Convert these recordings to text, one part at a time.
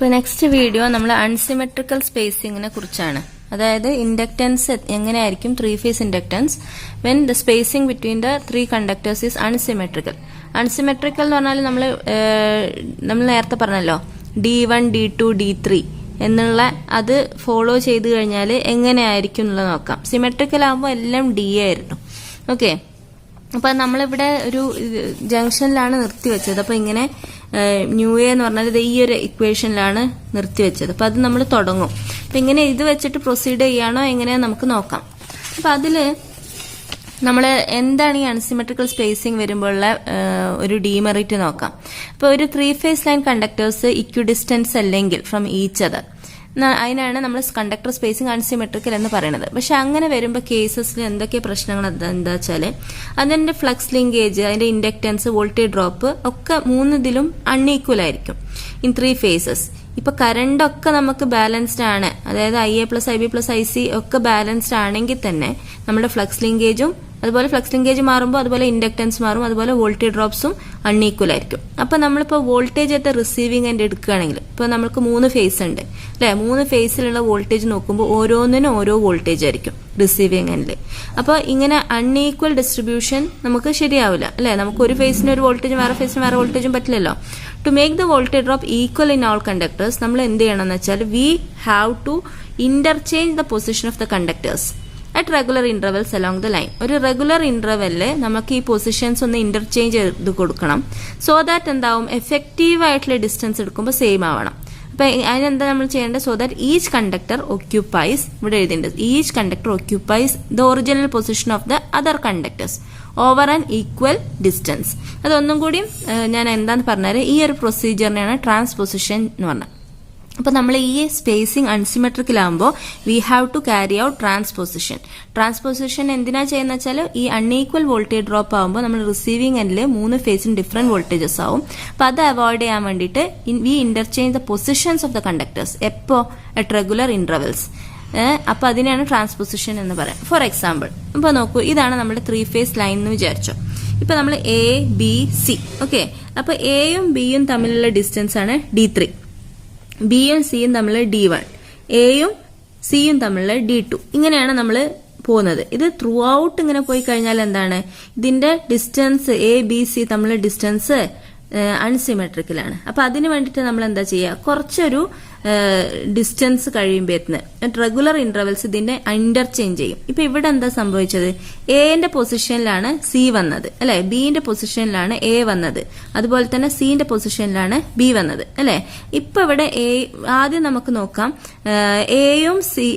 അപ്പോൾ next video നമ്മൾ unsymmetrical സ്പേസിങ്ങിനെ കുറിച്ചാണ്. അതായത് ഇൻഡക്റ്റൻസ് എങ്ങനെയായിരിക്കും three phase inductance when the spacing between the three conductors is unsymmetrical. Unsymmetrical എന്ന് പറഞ്ഞാൽ നമ്മൾ നേരത്തെ പറഞ്ഞല്ലോ D1 D2 D3 എന്നുള്ള അത് ഫോളോ ചെയ്ത് കഴിഞ്ഞാൽ എങ്ങനെയായിരിക്കും എന്നുള്ളത് നോക്കാം. സിമെട്രിക്കൽ ആകുമ്പോൾ എല്ലാം D ആയിരുന്നു. ഓക്കെ, അപ്പൊ നമ്മളിവിടെ ഒരു ജംഗ്ഷനിലാണ് നിർത്തിവെച്ചത്. അപ്പൊ ഇങ്ങനെ ന്യൂ എ എന്ന് പറഞ്ഞാൽ ഈ ഒരു ഇക്വേഷനിലാണ് നിർത്തിവെച്ചത്. അപ്പൊ അത് നമ്മൾ തുടങ്ങും. അപ്പൊ ഇങ്ങനെ ഇത് വെച്ചിട്ട് പ്രൊസീഡ് ചെയ്യാണോ എങ്ങനെയാ നമുക്ക് നോക്കാം. അപ്പൊ അതില് നമ്മൾ എന്താണ് ഈ അൺസിമെട്രിക്കൽ സ്പേസിംഗ് വരുമ്പോഴുള്ള ഒരു ഡീമെറിറ്റ് നോക്കാം. അപ്പൊ ഒരു ത്രീ ഫേസ് ലൈൻ കണ്ടക്ടേഴ്സ് ഇക്വിഡിസ്റ്റൻസ് അല്ലെങ്കിൽ ഫ്രം ഈച്ച് അതർ, അതിനാണ് നമ്മൾ കണ്ടക്ടർ സ്പേസിംഗ് അൺസിമെട്രിക്കൽ എന്ന് പറയുന്നത്. പക്ഷെ അങ്ങനെ വരുമ്പോൾ കേസസിൽ എന്തൊക്കെ പ്രശ്നങ്ങൾ എന്താ വെച്ചാൽ അതിന്റെ ഫ്ലക്സ് ലിങ്കേജ്, അതിന്റെ ഇൻഡക്റ്റൻസ്, വോൾട്ടേജ് ഡ്രോപ്പ് ഒക്കെ മൂന്നിതിലും അൺഈക്വൽ ആയിരിക്കും ഇൻ ത്രീ ഫേസസ്. ഇപ്പൊ കറണ്ട് ഒക്കെ നമുക്ക് ബാലൻസ്ഡ് ആണ്, അതായത് IA plus IB plus IC ഒക്കെ ബാലൻസ്ഡ് ആണെങ്കിൽ തന്നെ നമ്മുടെ ഫ്ലക്സ് ലിങ്കേജും അതുപോലെ ഫ്ലക്സ് ലിങ്കേജ് മാറുമ്പോൾ അതുപോലെ ഇൻഡക്റ്റൻസ് മാറും, അതുപോലെ വോൾട്ടേജ് ഡ്രോപ്സും അൺഈക്വൽ ആയിരിക്കും. അപ്പൊ നമ്മളിപ്പോൾ വോൾട്ടേജ് അറ്റ് റിസീവിംഗ് എൻഡ് എടുക്കുകയാണെങ്കിൽ ഇപ്പോൾ നമുക്ക് 3 ഫേസ് ഉണ്ട് അല്ലെ, 3 ഫേസിലുള്ള വോൾട്ടേജ് നോക്കുമ്പോൾ ഓരോന്നിനും ഓരോ വോൾട്ടേജ് ആയിരിക്കും റിസീവിംഗ് എൻഡിൽ. അപ്പോൾ ഇങ്ങനെ അൺഈക്വൽ ഡിസ്ട്രിബ്യൂഷൻ നമുക്ക് ശരിയാവില്ല അല്ലെ. നമുക്ക് ഒരു ഫേസിന് ഒരു വോൾട്ടേജും വേറെ ഫേസിന് വേറെ വോൾട്ടേജും പറ്റില്ലല്ലോ. To make the voltage drop equal in all conductors നമ്മൾ എന്ത് ചെയ്യണം എന്ന് വെച്ചാൽ we have to interchange the position of the conductors at regular intervals along the line. ഒരു റെഗുലർ ഇന്റർവെല്ലിൽ നമുക്ക് ഈ പൊസിഷൻസ് ഒന്ന് ഇന്റർചേഞ്ച് ചെയ്ത് കൊടുക്കണം. സോ ദാറ്റ് എന്താവും, എഫക്റ്റീവ് ആയിട്ടുള്ള ഡിസ്റ്റൻസ് എടുക്കുമ്പോൾ സെയിം ആവണം. അപ്പൊ അതിനെന്താ നമ്മൾ ചെയ്യേണ്ടത്, so that each conductor occupies, ഇവിടെ എഴുതിയിട്ടുണ്ട്, each conductor occupies the original position of the other conductors over an equal distance. അതൊന്നും കൂടി ഞാൻ എന്താന്ന് പറഞ്ഞാൽ ഈ ഒരു പ്രൊസീജിയറിനെയാണ് ട്രാൻസ്പൊസിഷൻ എന്ന് പറഞ്ഞത്. അപ്പൊ നമ്മൾ ഈ സ്പേസിംഗ് അൺസിമെട്രിക്കലാകുമ്പോൾ we have to carry out transposition. Transposition എന്തിനാ ചെയ്യുന്ന വെച്ചാൽ ഈ അൺഈക്വൽ വോൾട്ടേജ് ഡ്രോപ്പ് ആകുമ്പോൾ നമ്മൾ റിസീവിംഗ് എൻഡിൽ 3 ഫേസിന് ഡിഫറെന്റ് വോൾട്ടേജസ് ആവും. അപ്പൊ അത് അവോയ്ഡ് ചെയ്യാൻ വേണ്ടിയിട്ട് we interchange the positions of the conductors എപ്പോ അറ്റ് റെഗുലർ ഇന്റർവെൽസ്. അപ്പൊ അതിനാണ് ട്രാൻസ്പൊസിഷൻ എന്ന് പറയാം. ഫോർ എക്സാമ്പിൾ ഇപ്പൊ നോക്കൂ, ഇതാണ് നമ്മുടെ 3 ഫേസ് ലൈൻ എന്ന് വിചാരിച്ചോ. ഇപ്പൊ നമ്മൾ ABC, ഓക്കെ. അപ്പൊ എയും ബിയും തമ്മിലുള്ള ഡിസ്റ്റൻസ് ആണ് D3, ബിയും സിയും തമ്മിൽ D1, എയും സിയും തമ്മിൽ D2. ഇങ്ങനെയാണ് നമ്മൾ പോകുന്നത്. ഇത് ത്രൂ ഔട്ട് ഇങ്ങനെ പോയി കഴിഞ്ഞാൽ എന്താണ്, ഇതിന്റെ ഡിസ്റ്റൻസ് ABC തമ്മിലുള്ള ഡിസ്റ്റൻസ് അൺസിമെട്രിക്കലാണ്. അപ്പൊ അതിന് വേണ്ടിയിട്ട് നമ്മൾ എന്താ ചെയ്യുക, കുറച്ചൊരു ഡിസ്റ്റൻസ് കഴിയുമ്പോഴത്തിന് റെഗുലർ ഇന്റർവെൽസ് ഇതിന്റെ ഇന്റർചേഞ്ച് ചെയ്യും. ഇപ്പൊ ഇവിടെ എന്താ സംഭവിച്ചത്, എന്റെ പൊസിഷനിലാണ് സി വന്നത് അല്ലെ, ബിന്റെ പൊസിഷനിലാണ് എ വന്നത്, അതുപോലെ തന്നെ സിന്റെ പൊസിഷനിലാണ് ബി വന്നത് അല്ലെ. ഇപ്പൊ ഇവിടെ ആദ്യം നമുക്ക് നോക്കാം, എയും സി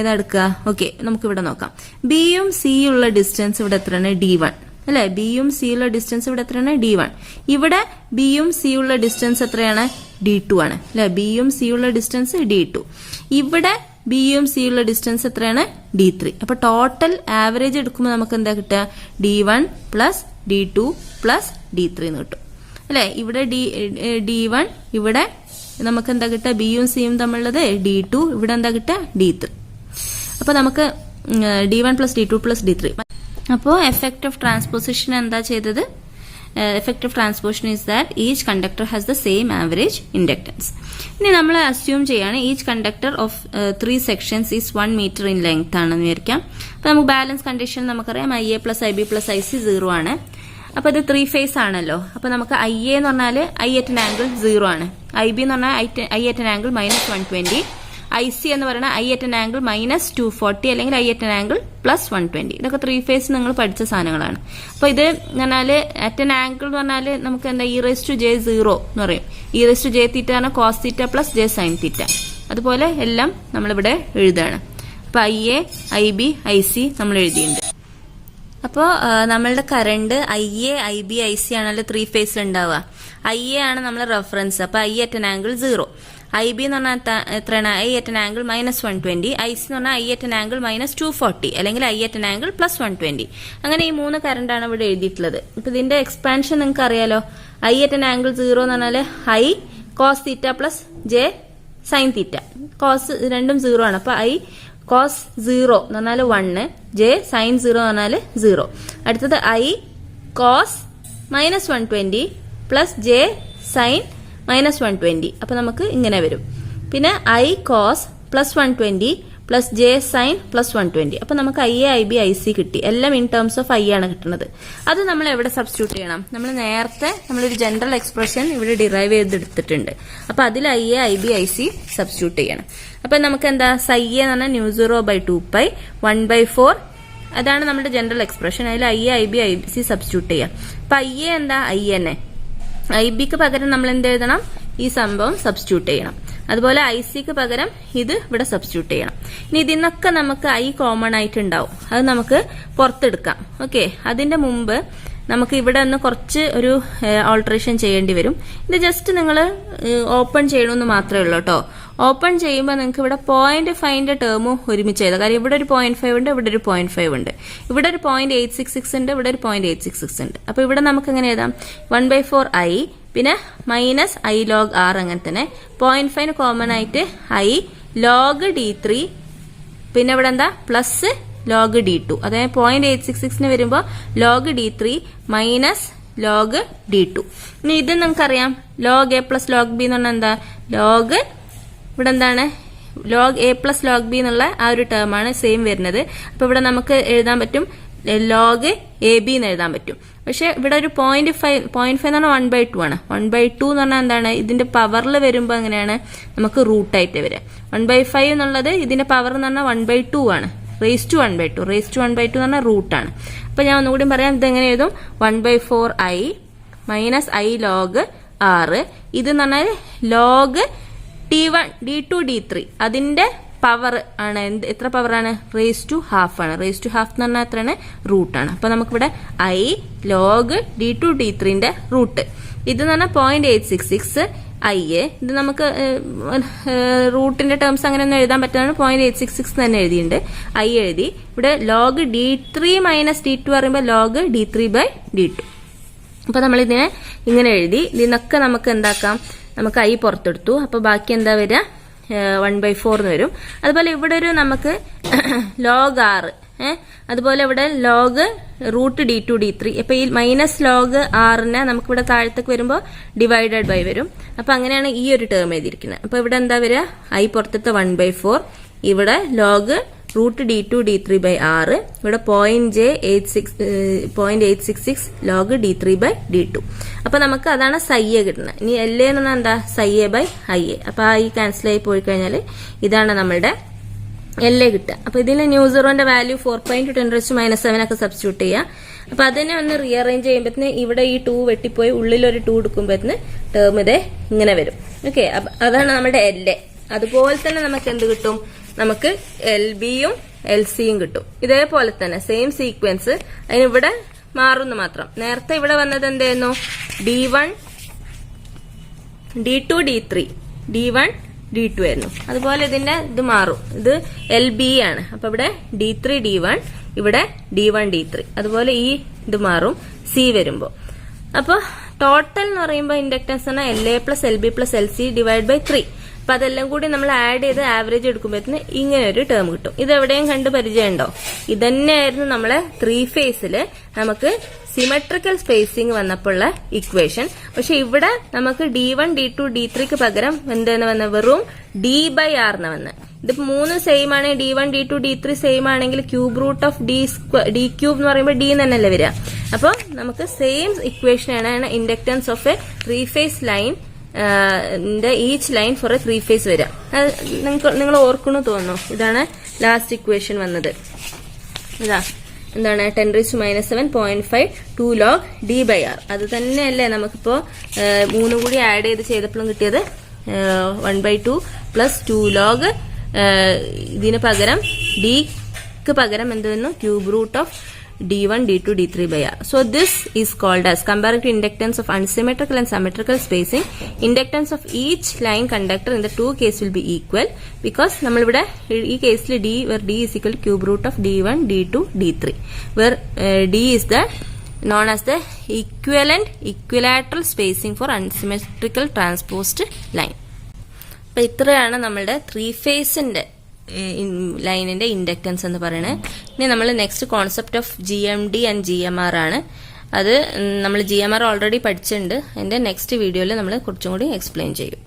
ഏതെടുക്കുക, ഓക്കെ നമുക്ക് ഇവിടെ നോക്കാം. ബിയും സിയുള്ള ഡിസ്റ്റൻസ് ഇവിടെ എത്രയാണ്, D1 അല്ലെ. ബിയും സിയുള്ള ഡിസ്റ്റൻസ് ഇവിടെ എത്രയാണ്, D1. ഇവിടെ ബിയും സിയുള്ള ഡിസ്റ്റൻസ് എത്രയാണ്, D2 ആണ് അല്ലെ. ബിയും സിയുള്ള ഡിസ്റ്റൻസ് D2. ഇവിടെ ബിയും സിയുള്ള ഡിസ്റ്റൻസ് എത്രയാണ്, D3. അപ്പൊ ടോട്ടൽ ആവറേജ് എടുക്കുമ്പോൾ നമുക്ക് എന്താ കിട്ടുക, D1 plus D2 plus D3 എന്ന് കിട്ടും അല്ലെ. ഇവിടെ D1, ഇവിടെ നമുക്ക് എന്താ കിട്ടുക, ബിയും സിയും തമ്മിലുള്ളത് D2, ഇവിടെ എന്താ കിട്ടുക, D3. അപ്പൊ നമുക്ക് D1 plus D2 plus D3. അപ്പോൾ എഫക്ട് ഓഫ് ട്രാൻസ്പൊസിഷൻ എന്താ ചെയ്തത്, effect of transposition is that each conductor has the same average inductance. ഇനി നമ്മൾ അസ്യൂം ചെയ്യാണ് each conductor of 3 sections is 1 meter in length ആണെന്ന് വിചാരിക്കാം. അപ്പൊ നമുക്ക് ബാലൻസ് കണ്ടീഷൻ നമുക്കറിയാം IA plus IB plus IC 0 ആണ്. അപ്പൊ ഇത് 3 ഫേസ് ആണല്ലോ. അപ്പൊ നമുക്ക് IA എന്ന് പറഞ്ഞാൽ I at an angle 0 ആണ്, IB എന്ന് പറഞ്ഞാൽ I at an angle -120, IC എന്ന് പറയുന്നത് I at an angle -240 അല്ലെങ്കിൽ I at an angle +120. ഇതൊക്കെ 3 ഫേസ് നിങ്ങൾ പഠിച്ച സാധനങ്ങളാണ്. അപ്പൊ ഇത് പറഞ്ഞാല് at an angle എന്ന് പറഞ്ഞാല് നമുക്ക് എന്താ e⁻j0 എന്ന് പറയും. e⁻j⁻θ പറഞ്ഞാൽ cos θ പ്ലസ് j sin θ. അതുപോലെ എല്ലാം നമ്മളിവിടെ എഴുതാണ്. അപ്പൊ IA IB IC നമ്മൾ എഴുതിയിട്ടുണ്ട്. അപ്പോൾ നമ്മളുടെ കറണ്ട് IA IB IC ആണല്ലോ 3 ഫേസിൽ ഉണ്ടാവുക. IA ആണ് നമ്മളെ റെഫറൻസ്. അപ്പൊ I at an angle 0, IB എന്ന് പറഞ്ഞാൽ എത്രയാണ്, I at an angle -120, IC എന്ന് പറഞ്ഞാൽ I at an angle -240 അല്ലെങ്കിൽ I at an angle +120. അങ്ങനെ ഈ 3 കറണ്ടാണ് ഇവിടെ എഴുതിയിട്ടുള്ളത്. ഇപ്പൊ ഇതിന്റെ എക്സ്പാൻഷൻ നിങ്ങൾക്ക് അറിയാലോ, I at an angle 0 എന്ന് പറഞ്ഞാൽ I cos θ plus j sin θ. Cos രണ്ടും 0 ആണ്. അപ്പൊ I cos 0 എന്ന് പറഞ്ഞാൽ 1, j sin 0 എന്ന് പറഞ്ഞാൽ 0. അടുത്തത് I cos -120 plus j sin minus 120. അപ്പൊ നമുക്ക് ഇങ്ങനെ വരും. പിന്നെ I cos plus 120 plus J sin plus 120. അപ്പൊ നമുക്ക് IA, IB, IC കിട്ടി. എല്ലാം ഇൻ ടേംസ് ഓഫ് I ആണ് കിട്ടുന്നത്. അത് നമ്മൾ എവിടെ സബ്സ്റ്റിറ്റ്യൂട്ട് ചെയ്യണം? നമ്മൾ നേരത്തെ നമ്മളൊരു ജനറൽ എക്സ്പ്രഷൻ ഇവിടെ ഡിറൈവ് ചെയ്തെടുത്തിട്ടുണ്ട്. അപ്പൊ അതിൽ IA, IB, IC സബ്സ്റ്റിറ്റ്യൂട്ട് ചെയ്യണം. അപ്പൊ നമുക്ക് എന്താ psi എന്ന് പറഞ്ഞാൽ μ0/2π 1/4. അതാണ് നമ്മുടെ ജനറൽ എക്സ്പ്രഷൻ. അതിൽ IA, IB, IC സബ്സ്റ്റിറ്റ്യൂട്ട് ചെയ്യാം. അപ്പൊ IA എന്താ I തന്നെ. IBക്ക് പകരം നമ്മൾ എന്ത് എഴുതണം? ഈ സംഭവം സബ്സ്റ്റിറ്റ്യൂട്ട് ചെയ്യണം. അതുപോലെ ICക്ക് പകരം ഇത് ഇവിടെ സബ്സ്റ്റിറ്റ്യൂട്ട് ചെയ്യണം. ഇനി ഇതിന്നൊക്കെ നമുക്ക് I കോമൺ ആയിട്ടുണ്ടാവും. അത് നമുക്ക് പുറത്തെടുക്കാം. ഓക്കെ, അതിന്റെ മുമ്പ് നമുക്ക് ഇവിടെ ഒന്ന് കുറച്ച് ഒരു ഓൾട്ടറേഷൻ ചെയ്യേണ്ടി വരും. ഇത് ജസ്റ്റ് നിങ്ങൾ ഓപ്പൺ ചെയ്യണമെന്ന് മാത്രമേ ഉള്ളൂ കേട്ടോ. ഓപ്പൺ ചെയ്യുമ്പോൾ നിങ്ങൾക്ക് ഇവിടെ 0.5ന്റെ ടേമും ഒരുമിച്ച് എഴുതാം. കാര്യം ഇവിടെ ഒരു 0.5 ഉണ്ട്, ഇവിടെ ഒരു 0.5 ഉണ്ട്, ഇവിടെ ഒരു 0.866 ഉണ്ട്, ഇവിടെ ഒരു 0.866 ഉണ്ട്. അപ്പൊ ഇവിടെ നമുക്ക് എങ്ങനെ എഴുതാം? 1/4 I പിന്നെ മൈനസ് I log R. അങ്ങനെ തന്നെ 0.5 കോമൺ ആയിട്ട് I log D3 പിന്നെ ഇവിടെ എന്താ പ്ലസ് log D2. അതായത് 0.866 വരുമ്പോൾ log D3 minus log D2. ഇനി ഇത് നമുക്കറിയാം log A plus log B എന്ന് പറഞ്ഞാൽ എന്താ? log ഇവിടെ എന്താണ്? log A plus log B എന്നുള്ള ആ ഒരു ടേമാണ് സെയിം വരുന്നത്. അപ്പൊ ഇവിടെ നമുക്ക് എഴുതാൻ പറ്റും log AB എന്ന് എഴുതാൻ പറ്റും. പക്ഷെ ഇവിടെ ഒരു 0.5 എന്ന് പറഞ്ഞാൽ 1/2 ആണ്. 1/2 എന്ന് പറഞ്ഞാൽ എന്താണ്? ഇതിന്റെ പവറിൽ വരുമ്പോൾ എങ്ങനെയാണ് നമുക്ക് റൂട്ടായിട്ട് വരിക. 1/5 എന്നുള്ളത് ഇതിന്റെ പവർ എന്ന് പറഞ്ഞാൽ 1/2 ആണ്. റേസ് ടു 1/2 എന്ന് പറഞ്ഞാൽ റൂട്ടാണ്. അപ്പൊ ഞാൻ ഒന്നുകൂടി പറയാം. ഇതെങ്ങനെ എഴുതും? 1/4 I minus I log R. ഇതെന്ന് പറഞ്ഞാൽ log D1, D2, D3 അതിന്റെ പവർ ആണ്. എത്ര പവറാണ്? റേസ് ടു ഹാഫ് ആണ്. റേസ് ടു ഹാഫ് എന്ന് പറഞ്ഞാൽ എത്രയാണ്? റൂട്ടാണ്. അപ്പൊ നമുക്കിവിടെ I log D2, D3ന്റെ റൂട്ട്. ഇത് എന്ന് പറഞ്ഞാൽ 0.866 IA. ഇത് നമുക്ക് റൂട്ടിന്റെ ടേംസ് അങ്ങനെ ഒന്നും എഴുതാൻ പറ്റാണ്. 0.866 തന്നെ എഴുതിയിട്ടുണ്ട്. I എഴുതി. ഇവിടെ log D3 മൈനസ് D2 പറയുമ്പോൾ log D3/D2. അപ്പൊ നമ്മൾ ഇതിനെ ഇങ്ങനെ എഴുതി. ഇതിനൊക്കെ നമുക്ക് എന്താക്കാം? നമുക്ക് I പുറത്തെടുത്തു. അപ്പൊ ബാക്കി എന്താ വരിക? 1/4 എന്ന് വരും. അതുപോലെ ഇവിടെ ഒരു നമുക്ക് log R, അതുപോലെ ഇവിടെ log റൂട്ട് D2, D3. അപ്പൊ ഈ മൈനസ് log R-നെ നമുക്ക് ഇവിടെ താഴത്തേക്ക് വരുമ്പോൾ ഡിവൈഡഡ് ബൈ വരും. അപ്പൊ അങ്ങനെയാണ് ഈ ഒരു ടേം എഴുതിയിരിക്കുന്നത്. അപ്പൊ ഇവിടെ എന്താ വരിക? I പുറത്തത്തെ 1/4, ഇവിടെ log റൂട്ട് D2, D3/R, ഇവിടെ 0.866 log D3/D2. അപ്പൊ നമുക്ക് അതാണ് psi കിട്ടുന്നത്. ഇനി LA എന്ന് പറഞ്ഞാൽ എന്താ? psi A/IA. അപ്പൊ I ക്യാൻസൽ ആയി പോയി കഴിഞ്ഞാൽ ഇതാണ് നമ്മളുടെ LA കിട്ടുക. അപ്പൊ ഇതിലെ ന്യൂസറോന്റെ വാല്യൂ 4.10⁻⁷ ഒക്കെ സബ്സ്റ്റിറ്റ്യൂട്ട് ചെയ്യാം. അപ്പൊ അതിനെ ഒന്ന് റീഅറേഞ്ച് ചെയ്യുമ്പോഴത്തേന് ഇവിടെ ഈ 2 വെട്ടിപ്പോയി ഉള്ളിലൊരു 2 എടുക്കുമ്പോഴത്തേന് ടേം ഇതേ ഇങ്ങനെ വരും. ഓക്കെ, അതാണ് നമ്മുടെ LA. അതുപോലെ തന്നെ നമുക്ക് എന്ത് കിട്ടും? നമുക്ക് LBയും LCയും കിട്ടും. ഇതേപോലെ തന്നെ സെയിം സീക്വൻസ്. അതിനിവിടെ മാറുന്നു മാത്രം. നേരത്തെ ഇവിടെ വന്നത് എന്തായിരുന്നു? D1, D2, D3, D1, D2 ആയിരുന്നു. അതുപോലെ ഇതിന്റെ ഇത് മാറും. ഇത് LB ആണ്. അപ്പൊ ഇവിടെ D3, D1, ഇവിടെ D1, D3. അതുപോലെ ഈ ഇത് മാറും C വരുമ്പോ. അപ്പൊ ടോട്ടൽ എന്ന് പറയുമ്പോൾ ഇൻഡക്ടൻസ് ആണ് LA plus LB plus LC divide by 3. അപ്പൊ അതെല്ലാം കൂടി നമ്മൾ ആഡ് ചെയ്ത് ആവറേജ് എടുക്കുമ്പോഴത്തേന് ഇങ്ങനെ ഒരു ടേം കിട്ടും. ഇത് എവിടെയും കണ്ട് പരിചയമുണ്ടോ? ഇതന്നെയായിരുന്നു നമ്മളെ 3 ഫേസിൽ നമുക്ക് സിമെട്രിക്കൽ സ്പേസിംഗ് വന്നപ്പോഴുള്ള ഇക്വേഷൻ. പക്ഷെ ഇവിടെ നമുക്ക് D1, D2, D3ക്ക് പകരം എന്താണ് വന്നത്? വെറും D/R എന്ന് വന്നത്. ഇത് 3 സെയിം ആണ്. D1, D2, D3 സെയിം ആണെങ്കിൽ cube root of D cube എന്ന് പറയുമ്പോൾ D തന്നെയല്ലേ വരിക. അപ്പൊ നമുക്ക് സെയിം ഇക്വേഷൻ ആണ് inductance of a 3 phase line each line for a 3 phase വരിക. നിങ്ങൾ ഓർക്കണു തോന്നുന്നു. ഇതാണ് ലാസ്റ്റ് ഇക്വേഷൻ വന്നത്. ഇതാ എന്താണ്? 10⁻⁷ 0.5 2 log D/R. അത് തന്നെയല്ലേ നമുക്കിപ്പോ 3 കൂടി ആഡ് ചെയ്തപ്പോഴും കിട്ടിയത്? 1/2 പ്ലസ് 2 log ഇതിന് പകരം ഡിക്ക് പകരം എന്ത് വന്നു? Cube root of D1, D2, D3/R. So this is called as comparing to inductance of unsymmetrical and symmetrical spacing. Inductance of each line conductor in the 2 case will be equal because നമ്മൾ ഇവിടെ ഈ കേസിൽ D where D is equal to cube root of D1, D2, D3 where D is the known as the equilateral spacing for unsymmetrical transposed line. അപ്പൊ ഇത്രയാണ് നമ്മളുടെ 3 ഫേസിന്റെ ലൈനിന്റെ inductance എന്ന് പറയുന്നത്. ഇനി നമ്മൾ next concept of GMD and GMR ആണ്. അത് നമ്മൾ GMR ഓൾറെഡി പഠിച്ചിട്ടുണ്ട്. അതിന്റെ നെക്സ്റ്റ് വീഡിയോയിൽ നമ്മൾ കുറച്ചും കൂടി എക്സ്പ്ലെയിൻ ചെയ്യും.